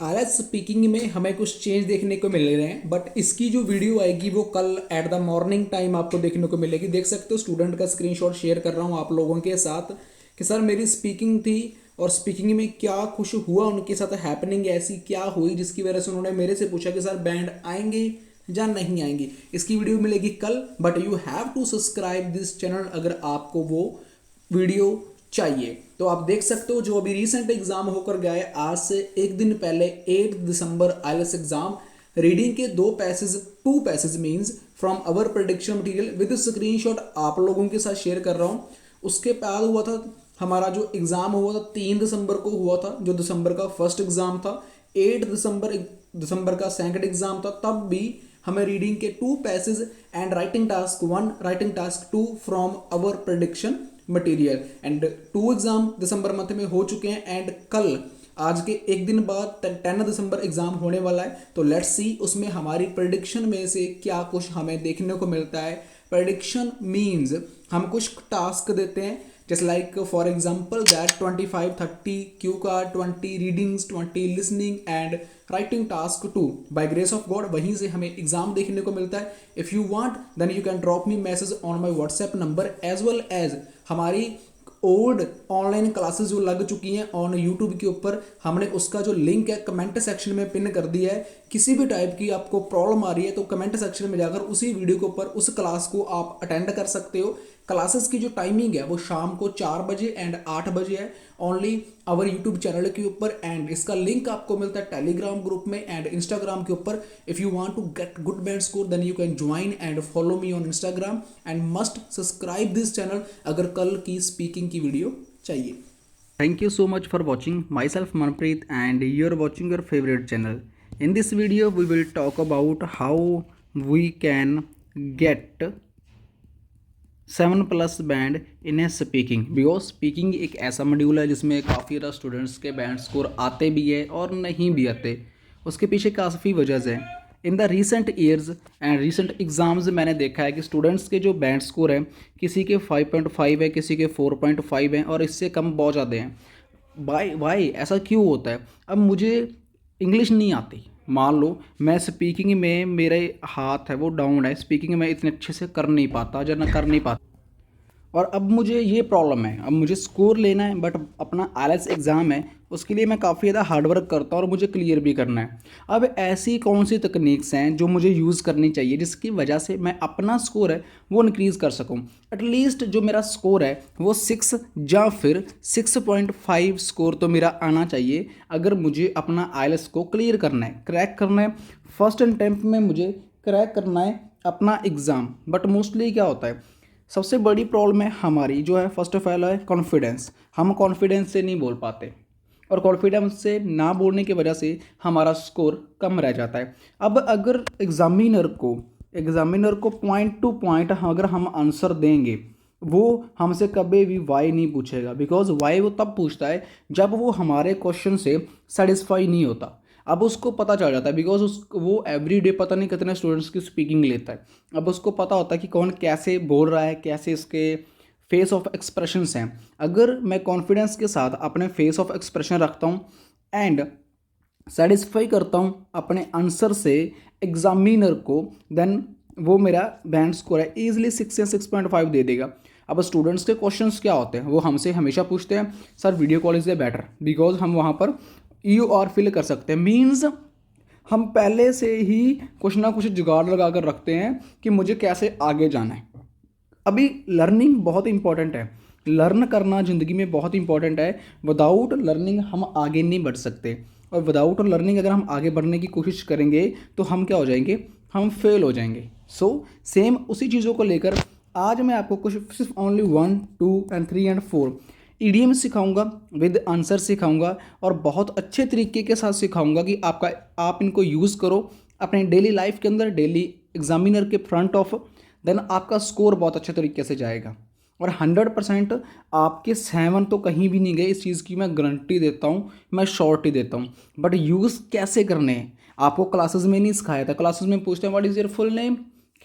आज स्पीकिंग में हमें कुछ चेंज देखने को मिल रहे हैं, बट इसकी जो वीडियो आएगी वो कल एट द मॉर्निंग टाइम आपको देखने को मिलेगी। देख सकते हो स्टूडेंट का स्क्रीनशॉट शेयर कर रहा हूँ आप लोगों के साथ कि सर मेरी स्पीकिंग थी और स्पीकिंग में क्या कुछ हुआ, उनके साथ हैपनिंग ऐसी क्या हुई जिसकी वजह से उन्होंने मेरे से पूछा कि सर बैंड आएंगे या नहीं आएंगे। इसकी वीडियो मिलेगी कल, but you have to subscribe this channel अगर आपको वो वीडियो चाहिए। तो आप देख सकते हो जो अभी रिसेंट एग्जाम होकर गया है, आज से एक दिन पहले 8 दिसंबर आईएलटीएस एग्जाम रीडिंग के 2 passage means from our prediction material with screenshot आप लोगों के साथ शेयर कर रहा हूं। उसके बाद हुआ था हमारा जो एग्जाम हुआ था 3 दिसंबर को हुआ था, जो दिसंबर का फर्स्ट एग्जाम था। 8 दिसंबर का सेकंड एग्जाम था, तब भी हमें रीडिंग के 2 passage and writing task 1 writing task 2 from our prediction material and 2 exam December month में हो चुके हैं। एंड कल आज के एक दिन बाद 10 दिसंबर एग्जाम होने वाला है, तो लेट्स सी उसमें हमारी प्रेडिक्शन में से क्या कुछ हमें देखने को मिलता है। प्रेडिक्शन मीन्स हम कुछ टास्क देते हैं, just like for example that 25-30 cue card, 20 readings, 20 listening and writing task 2 by grace of God वहीं से हमें एग्जाम देखने को मिलता है। If you want then you can drop me message on my WhatsApp number as well as हमारी old online classes जो लग चुकी हैं ऑन यूट्यूब के ऊपर, हमने उसका जो लिंक है कमेंट सेक्शन में पिन कर दिया है। किसी भी टाइप की आपको प्रॉब्लम आ रही है तो कमेंट सेक्शन में जाकर उसी वीडियो के ऊपर उस क्लास को आप अटेंड कर सकते हो। क्लासेस की जो टाइमिंग है वो शाम को 4 बजे एंड 8 बजे है, ओनली आवर यूट्यूब चैनल के ऊपर। एंड इसका लिंक आपको मिलता है टेलीग्राम ग्रुप में एंड इंस्टाग्राम के ऊपर। If you want to get good band score then you can join and follow me on Instagram and must subscribe this channel अगर कल की स्पीकिंग की वीडियो चाहिए। Thank you so much for watching. Myself Manpreet and you're watching your favorite channel. In this video we will talk about how we can get 7+ band in A speaking. Because speaking एक ऐसा module है जिसमें काफ़ी ज़्यादा students के band score आते भी है और नहीं भी आते। उसके पीछे काफ़ी वजह है। In the recent years and recent exams मैंने देखा है कि स्टूडेंट्स के जो बैंड स्कोर है किसी के 5.5 है, किसी के 4.5 हैं और इससे कम बहुत ज़्यादा हैं। वाई ऐसा क्यों होता है? अब मुझे इंग्लिश नहीं आती, मान लो मैं स्पीकिंग में मेरे हाथ है वो डाउन है, स्पीकिंग में इतने अच्छे से कर नहीं पाता या ना कर नहीं पाता, और अब मुझे ये प्रॉब्लम है, अब मुझे स्कोर लेना है बट अपना आईएलटीएस एग्ज़ाम है उसके लिए मैं काफ़ी ज़्यादा हार्डवर्क करता हूँ और मुझे क्लियर भी करना है। अब ऐसी कौन सी तकनीक्स हैं जो मुझे यूज़ करनी चाहिए जिसकी वजह से मैं अपना स्कोर है वो इंक्रीज़ कर सकूँ। एटलीस्ट जो मेरा स्कोर है वो 6 या फिर 6.5 स्कोर तो मेरा आना चाहिए अगर मुझे अपना आईएलटीएस को क्लियर करना है, क्रैक करना है। फर्स्ट अटेम्प्ट में मुझे क्रैक करना है अपना एग्ज़ाम। बट मोस्टली क्या होता है, सबसे बड़ी प्रॉब्लम है हमारी जो है फर्स्ट ऑफ ऑल है कॉन्फिडेंस। हम कॉन्फिडेंस से नहीं बोल पाते और कॉन्फिडेंस से ना बोलने की वजह से हमारा स्कोर कम रह जाता है। अब अगर एग्जामिनर को पॉइंट टू पॉइंट अगर हम आंसर देंगे वो हमसे कभी भी वाई नहीं पूछेगा। बिकॉज वाई वो तब पूछता है जब वो हमारे क्वेश्चन से सेटिस्फाई नहीं होता। अब उसको पता चल जाता है बिकॉज वो एवरी डे पता नहीं कितने स्टूडेंट्स की स्पीकिंग लेता है। अब उसको पता होता है कि कौन कैसे बोल रहा है, कैसे इसके फेस ऑफ एक्सप्रेशंस हैं। अगर मैं कॉन्फिडेंस के साथ अपने फेस ऑफ एक्सप्रेशन रखता हूँ एंड सेटिस्फाई करता हूँ अपने आंसर से एग्जामिनर को, देन वो मेरा बैंड स्कोर है ईजिली 6 या 6.5 दे देगा। अब स्टूडेंट्स के क्वेश्चंस क्या होते हैं, वो हमसे हमेशा पूछते हैं sir video call is better, because हम वहाँ पर यू आर फिल कर सकते हैं। मीन्स हम पहले से ही कुछ ना कुछ जुगाड़ लगा कर रखते हैं कि मुझे कैसे आगे जाना है। अभी लर्निंग बहुत इंपॉर्टेंट है, लर्न करना ज़िंदगी में बहुत इंपॉर्टेंट है। विदाउट लर्निंग हम आगे नहीं बढ़ सकते और विदाउट लर्निंग अगर हम आगे बढ़ने की कोशिश करेंगे तो हम क्या हो जाएंगे, हम फेल हो जाएंगे। सो सेम उसी चीज़ों को लेकर आज मैं आपको कुछ सिर्फ ओनली 1, 2 एंड 3 एंड 4 ईडीएम सिखाऊंगा, विद आंसर सिखाऊंगा और बहुत अच्छे तरीके के साथ सिखाऊंगा कि आप इनको यूज़ करो अपने डेली लाइफ के अंदर, डेली एग्जामिनर के फ्रंट ऑफ, देन आपका स्कोर बहुत अच्छे तरीके से जाएगा और 100% आपके 7 तो कहीं भी नहीं गए, इस चीज़ की मैं गारंटी देता हूँ, मैं श्योरिटी देता हूँ। बट यूज़ कैसे करने हैं आपको क्लासेस में नहीं सिखाया था। क्लासेस में पूछते हैं what is your full name,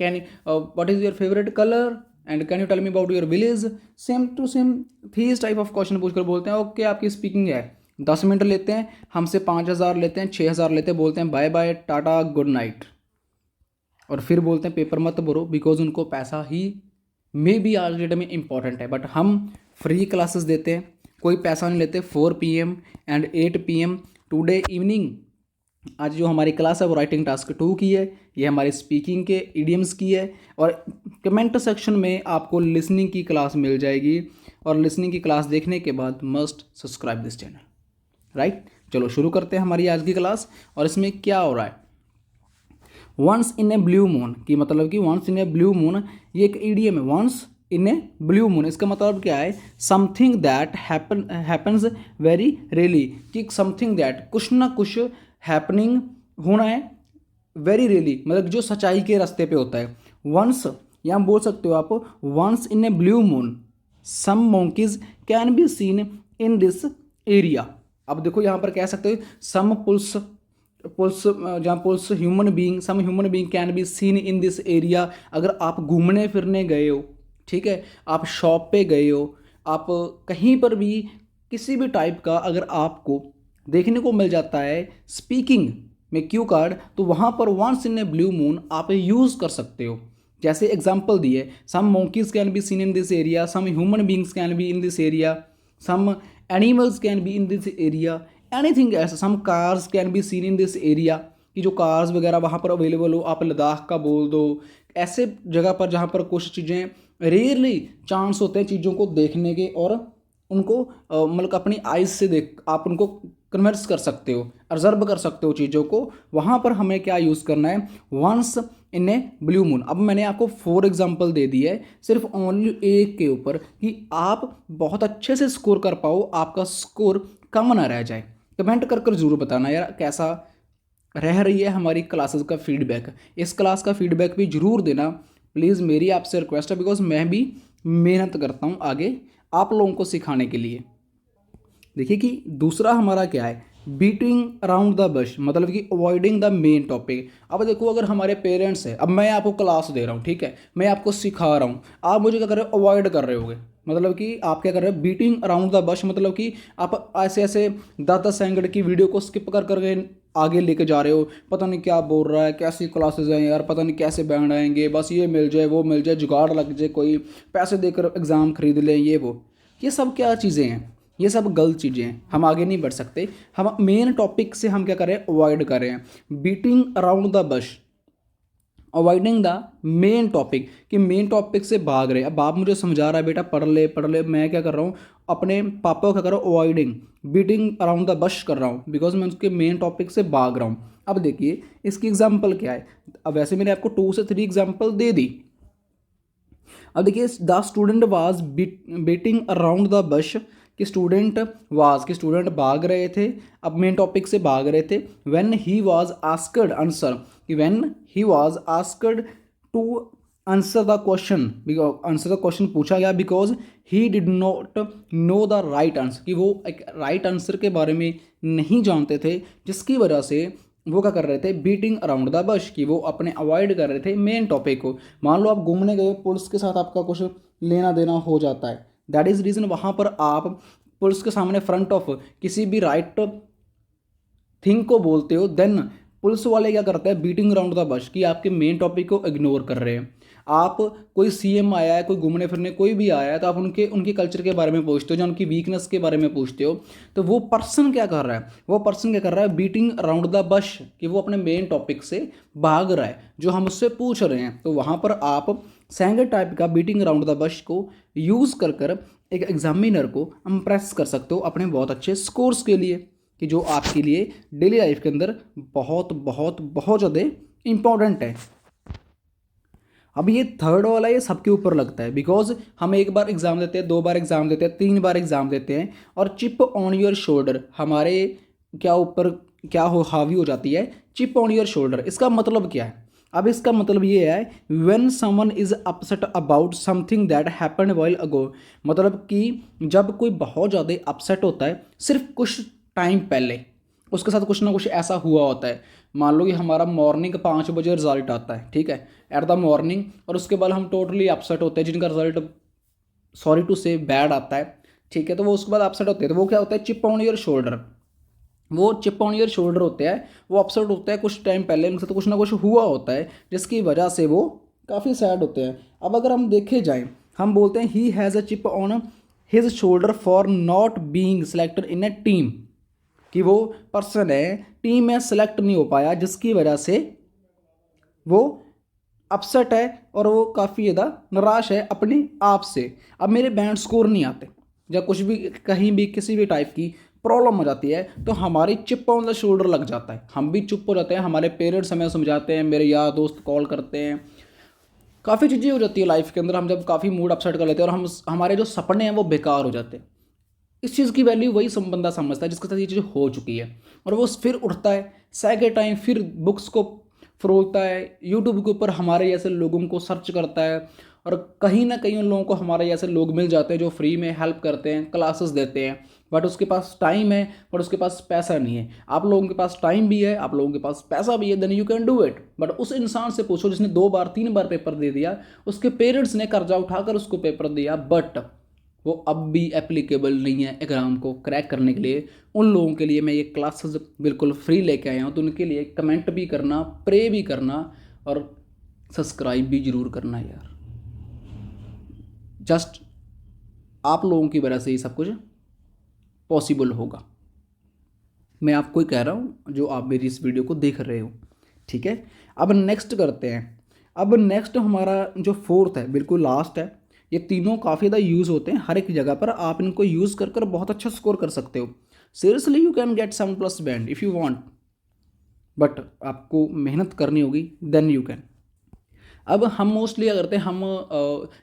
can what is your favourite colour and can you tell me about your village. Same to same these type of question पूछकर बोलते हैं ओके आपकी स्पीकिंग है, 10 मिनट लेते हैं, हमसे 5,000 लेते हैं, 6,000 लेते हैं, बोलते हैं bye bye tata good night, और फिर बोलते हैं पेपर मत भरो, बिकॉज उनको पैसा ही मे बी आज डेट में इंपॉर्टेंट है। बट हम फ्री क्लासेस देते हैं, कोई पैसा नहीं लेते। 4 PM and 8 PM today evening, आज जो हमारी क्लास है वो राइटिंग टास्क 2 की है, ये हमारी स्पीकिंग के इडियम्स की है, और कमेंट सेक्शन में आपको लिसनिंग की क्लास मिल जाएगी, और लिसनिंग की क्लास देखने के बाद must subscribe this channel, right. चलो शुरू करते हैं हमारी आज की क्लास। और इसमें क्या हो रहा है, once in a blue moon की मतलब कि once in a blue moon, ये एक ईडियम है। Once in a blue moon इसका मतलब क्या है, something that happens very rarely, कि समथिंग दैट कुछ ना कुछ हैपनिंग होना है वेरी रेयरली, मतलब जो सच्चाई के रास्ते पे होता है। वंस या बोल सकते हो आप, once in a blue moon some monkeys can be seen in this area. अब देखो यहाँ पर कह सकते हो सम पुल्स पुल्स, जहाँ pulls human being, some human being can be seen in this area. अगर आप घूमने फिरने गए हो, ठीक है, आप शॉप पे गए हो, आप कहीं पर भी किसी भी टाइप का अगर आपको देखने को मिल जाता है स्पीकिंग में क्यू कार्ड, तो वहाँ पर once in a blue moon आप यूज़ कर सकते हो। जैसे एग्जाम्पल दिए, some monkeys can be seen in this area, some human beings can be in this area, some animals can be in this area, anything ऐसा, some cars can be seen in this area, कि जो cars वगैरह वहाँ पर available हो, आप लद्दाख का बोल दो, ऐसे जगह पर जहाँ पर कुछ चीज़ें रेयरली चांस होते हैं चीज़ों को देखने के, और उनको मतलब अपनी आइज से देख आप उनको कन्वर्स कर सकते हो, ऑब्जर्व कर सकते हो चीज़ों को। वहाँ पर हमें क्या यूज़ करना है, once in a blue moon. अब मैंने आपको 4 एग्जाम्पल दे दिया है सिर्फ ओनली एक के ऊपर, कि आप बहुत अच्छे से स्कोर कर पाओ, आपका स्कोर कम ना रह जाए। कमेंट कर कर जरूर बताना यार कैसा रह रही है हमारी क्लासेस का फीडबैक। इस क्लास का फीडबैक भी जरूर देना प्लीज़, मेरी आपसे रिक्वेस्ट है, बिकॉज मैं भी मेहनत करता हूँ आगे आप लोगों को सिखाने के लिए। देखिए कि दूसरा हमारा क्या है, बीटिंग अराउंड द बश, मतलब कि अवॉइडिंग द मेन टॉपिक। अब देखो अगर हमारे पेरेंट्स हैं, अब मैं आपको क्लास दे रहा हूँ, ठीक है, मैं आपको सिखा रहा हूँ, आप मुझे क्या कर रहे हो, अवॉइड कर रहे होगे, मतलब कि आप क्या कर रहे हो, बीटिंग अराउंड द बश, मतलब कि आप ऐसे ऐसे 10-10 सेकंड की वीडियो को स्किप कर करके आगे लेके जा रहे हो, पता नहीं क्या बोल रहा है, कैसी क्लासेस हैं यार, पता नहीं कैसे बैंड आएंगे, बस ये मिल जाए वो मिल जाए, जुगाड़ लग जाए, कोई पैसे देकर एग्ज़ाम खरीद लें, ये सब क्या चीज़ें हैं, ये सब गलत चीज़ें हैं, हम आगे नहीं बढ़ सकते। हम मेन टॉपिक से हम क्या कर रहे हैं, अवॉइड कर रहे हैं। Beating around the bush, avoiding the main topic, कि मेन टॉपिक से भाग रहे हैं। अब आप मुझे समझा रहा है बेटा पढ़ ले पढ़ ले, मैं क्या कर रहा हूँ, अपने पापा को क्या कर रहा हूँ, avoiding, beating around the bush कर रहा हूँ, बिकॉज मैं उसके मेन टॉपिक से भाग रहा हूँ। अब देखिए इसकी एग्जाम्पल क्या है, अब वैसे मैंने आपको 2 से 3 एग्जाम्पल दे दी। अब देखिए the student was beating around the bush, कि स्टूडेंट वाज, कि स्टूडेंट भाग रहे थे, अब मेन टॉपिक से भाग रहे थे। When he was asked answer, कि when he was asked to answer the question, answer the question पूछा गया, because he did not know the right answer, कि वो एक राइट आंसर के बारे में नहीं जानते थे, जिसकी वजह से वो क्या कर रहे थे, बीटिंग अराउंड द बश, कि वो अपने अवॉइड कर रहे थे मेन टॉपिक को। मान लो आप घूमने गए, पुलिस के साथ आपका कुछ लेना देना हो जाता है, दैट इज़ रीज़न वहाँ पर आप पुलिस के सामने फ्रंट ऑफ किसी भी राइट थिंग को बोलते हो, देन पुलिस वाले क्या करते हैं, बीटिंग अराउंड द बश, कि आपके मेन टॉपिक को इग्नोर कर रहे हैं। आप कोई CM आया है, कोई घूमने फिरने कोई भी आया है, तो आप उनके कल्चर के बारे में पूछते हो, या उनकी वीकनेस के बारे में पूछते हो, तो वो पर्सन क्या कर रहा है, वो पर्सन क्या कर रहा है, बीटिंग अराउंड द बश, कि वो अपने मेन टॉपिक से भाग रहा है जो हम उससे पूछ रहे हैं। तो वहाँ पर आप सेकंड टाइप का बीटिंग अराउंड द बश को यूज़ कर कर एक एग्जामिनर को इम्प्रेस कर सकते हो अपने बहुत अच्छे स्कोर्स के लिए, कि जो आपके लिए डेली लाइफ के अंदर बहुत बहुत बहुत ज़्यादा इम्पॉर्टेंट है। अब ये थर्ड वाला ये सबके ऊपर लगता है, बिकॉज हम एक बार एग्जाम देते हैं, 2 बार एग्जाम देते हैं, 3 बार एग्जाम देते हैं, और चिप ऑन योर शोल्डर हमारे क्या ऊपर क्या हो हावी हो जाती है, चिप ऑन योर शोल्डर। इसका मतलब क्या है, अब इसका मतलब ये है, when someone is upset about something that happened while ago, मतलब कि जब कोई बहुत ज़्यादा अपसेट होता है सिर्फ कुछ टाइम पहले, उसके साथ कुछ ना कुछ ऐसा हुआ होता है। मान लो कि हमारा मॉर्निंग 5 बजे रिजल्ट आता है, ठीक है, एट द मॉर्निंग, और उसके बाद हम टोटली अपसेट होते हैं, जिनका रिजल्ट सॉरी टू से बैड आता है, ठीक है, तो वो उसके बाद अपसेट होते हैं, तो वो क्या होता है, चिप ऑन योर शोल्डर, वो चिप ऑन योर शोल्डर होते हैं, वो अपसेट होता है कुछ टाइम पहले उनसे तो कुछ ना कुछ हुआ होता है जिसकी वजह से वो काफ़ी सैड होते हैं। अब अगर हम देखे जाएं, हम बोलते हैं he has a chip on his shoulder for not being selected in A team, कि वो पर्सन है टीम में सेलेक्ट नहीं हो पाया जिसकी वजह से वो अपसेट है और वो काफ़ी ज़्यादा निराश है अपने आप से। अब मेरे बैंड स्कोर नहीं आते या कुछ भी कहीं भी किसी भी टाइप की प्रॉब्लम हो जाती है तो हमारी चिप ऑन द शोल्डर लग जाता है, हम भी चुप हो जाते हैं, हमारे पेरेंट्स हमें समझाते हैं, मेरे यार दोस्त कॉल करते हैं, काफ़ी चीज़ें हो जाती है लाइफ के अंदर, हम जब काफ़ी मूड अपसेट कर लेते हैं और हम हमारे जो सपने हैं वो बेकार हो जाते हैं। इस चीज़ की वैल्यू वही बंदा समझता है जिसके साथ ये चीज़ हो चुकी है, और वो फिर उठता है सेकेंड टाइम, फिर बुक्स को फरोलता है, यूट्यूब के ऊपर हमारे जैसे लोगों को सर्च करता है, और कहीं ना कहीं उन लोगों को हमारे जैसे लोग मिल जाते हैं जो फ्री में हेल्प करते हैं, क्लासेस देते हैं, बट उसके पास टाइम है बट उसके पास पैसा नहीं है। आप लोगों के पास टाइम भी है, आप लोगों के पास पैसा भी है, then you can do it. But उस इंसान से पूछो जिसने 2 बार 3 बार पेपर दे दिया, उसके पेरेंट्स ने कर्जा उठाकर उसको पेपर दिया, बट वो अब भी एप्लीकेबल नहीं है एग्ज़ाम को क्रैक करने के लिए। उन लोगों के लिए मैं ये क्लासेस बिल्कुल फ्री लेके आया हूँ, तो उनके लिए कमेंट भी करना, प्रे भी करना और सब्सक्राइब भी ज़रूर करना यार। जस्ट आप लोगों की वजह से ये सब कुछ पॉसिबल होगा। मैं आपको ही कह रहा हूँ जो आप मेरी इस वीडियो को देख रहे हो, ठीक है। अब नेक्स्ट करते हैं। अब नेक्स्ट हमारा जो फोर्थ है, बिल्कुल लास्ट है। ये तीनों काफ़ी ज़्यादा यूज़ होते हैं हर एक जगह पर, आप इनको यूज़ कर कर बहुत अच्छा स्कोर कर सकते हो। Seriously you can gate 7+ band if you want, but आपको मेहनत करनी होगी, देन यू कैन। अब हम मोस्टली क्या करते हैं, हम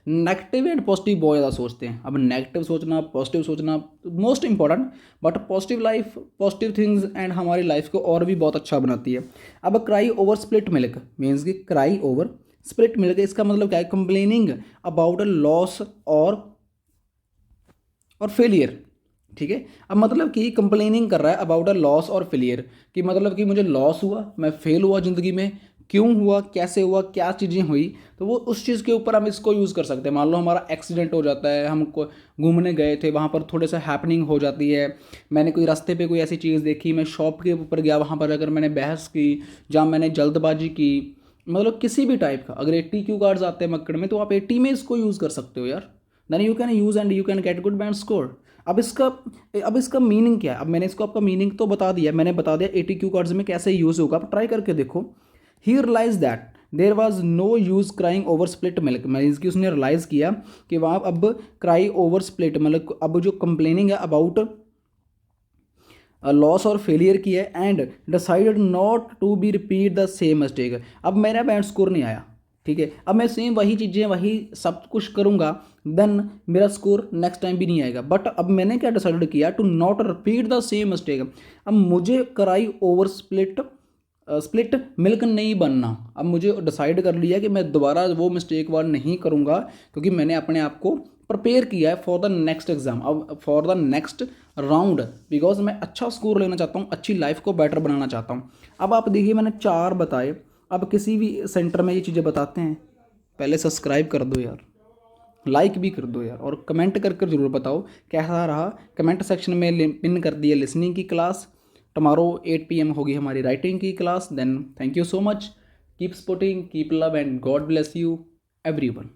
नेगेटिव एंड पॉजिटिव बहुत ज़्यादा सोचते हैं। अब नेगेटिव सोचना, पॉजिटिव सोचना most important, but positive life, positive things and हमारी लाइफ को और भी बहुत अच्छा बनाती है। अब cry over split milk means कि क्राई ओवर स्प्लिट मिल्क, इसका मतलब क्या है, कंप्लेनिंग अबाउट अ लॉस और फेलियर, ठीक है। अब मतलब कि कंप्लेनिंग कर रहा है अबाउट अ लॉस और फेलियर, कि मतलब कि मुझे लॉस हुआ, मैं फेल हुआ ज़िंदगी में, क्यों हुआ, कैसे हुआ, क्या चीज़ें हुई, तो वो उस चीज़ के ऊपर हम इसको यूज़ कर सकते हैं। मान लो हमारा एक्सीडेंट हो जाता है, हम घूमने गए थे, वहाँ पर थोड़े सा हैपनिंग हो जाती है, मैंने कोई रास्ते पे कोई ऐसी चीज़ देखी, मैं शॉप के ऊपर गया, वहाँ पर अगर मैंने बहस की, जहाँ मैंने जल्दबाजी की, मतलब किसी भी टाइप का, अगर 80 क्यू कार्ड्स आते हैं मक्कड़ में तो आप 80 में इसको यूज़ कर सकते हो यार, then you can use and you can get good band score. अब इसका मीनिंग क्या है, अब मैंने इसको आपका मीनिंग तो बता दिया, मैंने बता दिया 80 क्यू कार्ड्स में कैसे यूज़ होगा, आप ट्राई करके देखो। He realize that there was no use crying over split milk, मैं इसकी उसने रियलाइज़ किया कि वहाँ अब क्राई ओवर स्प्लिट मिल्क, अब जो कंप्लेनिंग है अबाउट लॉस और फेलियर की है, and decided not to be repeat the same mistake. अब मेरा बैंड स्कोर नहीं आया, ठीक है, अब मैं सेम वही चीज़ें वही सब कुछ करूँगा, देन मेरा स्कोर नेक्स्ट टाइम भी नहीं आएगा। बट अब मैंने क्या डिसाइड किया, to not repeat the same mistake. अब मुझे कराई ओवर स्प्लिट मिल्क नहीं बनना। अब मुझे डिसाइड कर लिया कि मैं दोबारा वो मिस्टेक वार नहीं करूँगा, क्योंकि मैंने अपने आप को प्रिपेयर किया है फॉर द नेक्स्ट एग्जाम, अब for the next round, because मैं अच्छा स्कोर लेना चाहता हूँ, अच्छी लाइफ को बेटर बनाना चाहता हूँ। अब आप देखिए मैंने 4 बताए, अब किसी भी सेंटर में ये चीज़ें बताते हैं, पहले सब्सक्राइब कर दो यार, लाइक भी कर दो यार, और कमेंट कर कर ज़रूर बताओ कैसा रहा। कमेंट सेक्शन में पिन कर दिया लिसनिंग की क्लास, टमारो 8 PM होगी हमारी राइटिंग की class. Then thank you so much, keep supporting, keep love and God bless you everyone.